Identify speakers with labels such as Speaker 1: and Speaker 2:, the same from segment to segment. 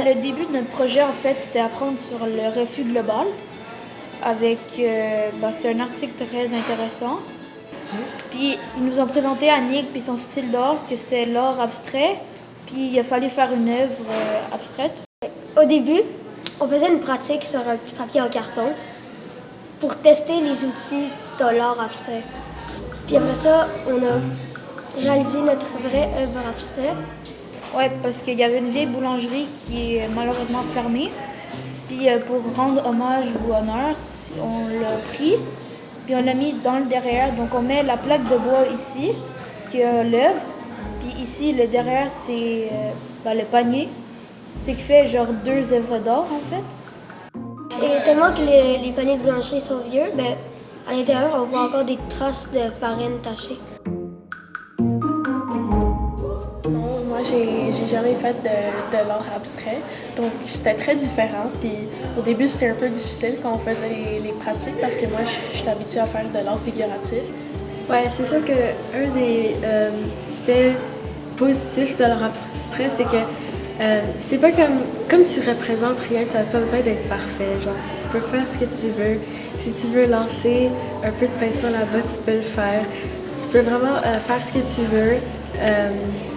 Speaker 1: Le début de notre projet, en fait, c'était apprendre sur le refus global. C'était un article très intéressant. Puis ils nous ont présenté Annick puis son style d'art, que c'était l'art abstrait. Puis il a fallu faire une œuvre abstraite.
Speaker 2: Au début, on faisait une pratique sur un petit papier en carton pour tester les outils de l'art abstrait. Puis après ça, on a réalisé notre vraie œuvre abstraite.
Speaker 1: Ouais, parce qu'il y avait une vieille boulangerie qui est malheureusement fermée. Puis pour rendre hommage ou honneur, on l'a pris, puis on l'a mis dans le derrière. Donc on met la plaque de bois ici, qui a l'œuvre. Puis ici, le derrière, c'est le panier. C'est qui fait genre 2 œuvres d'art, en fait.
Speaker 2: Et tellement que les paniers de boulangerie sont vieux, à l'intérieur, on voit encore des traces de farine tachées.
Speaker 3: Non, moi, j'ai jamais fait de l'art abstrait, donc c'était très différent. Puis au début, c'était un peu difficile quand on faisait les pratiques parce que moi, je suis habituée à faire de l'art figuratif.
Speaker 4: Ouais, c'est sûr qu'un des faits positifs de l'art abstrait, c'est que c'est pas comme tu représentes rien, ça n'a pas besoin d'être parfait. Genre, tu peux faire ce que tu veux. Si tu veux lancer un peu de peinture là-bas, tu peux le faire. Tu peux vraiment faire ce que tu veux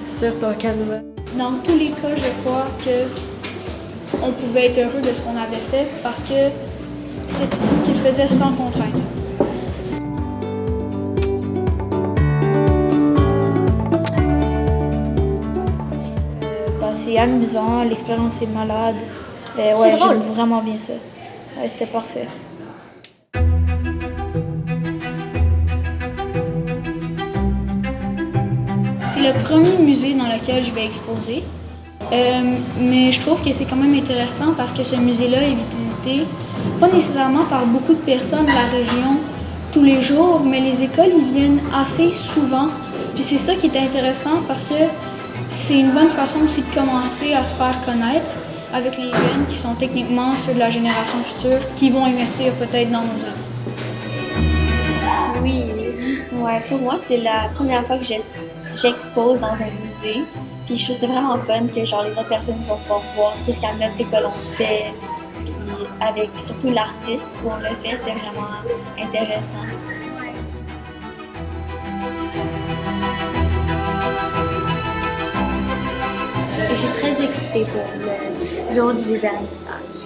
Speaker 4: sur ton canevas.
Speaker 5: Dans tous les cas, je crois qu'on pouvait être heureux de ce qu'on avait fait parce que c'est nous qui le faisions sans contrainte.
Speaker 1: C'est amusant, l'expérience est malade. Ouais, j'aime vraiment bien ça. Ouais, c'était parfait.
Speaker 5: C'est le premier musée dans lequel je vais exposer. Mais je trouve que c'est quand même intéressant parce que ce musée-là est visité pas nécessairement par beaucoup de personnes de la région tous les jours, mais les écoles y viennent assez souvent. Puis c'est ça qui est intéressant parce que c'est une bonne façon aussi de commencer à se faire connaître avec les jeunes qui sont techniquement ceux de la génération future qui vont investir peut-être dans nos œuvres.
Speaker 6: Oui, ouais, pour moi, c'est la première fois que j'expose dans un musée. Puis je trouve que c'est vraiment fun que genre, les autres personnes vont pouvoir voir qu'est-ce qu'à notre école on fait. Puis avec surtout l'artiste où on le fait, c'était vraiment intéressant.
Speaker 7: Et je suis très excitée pour le jour du vernissage.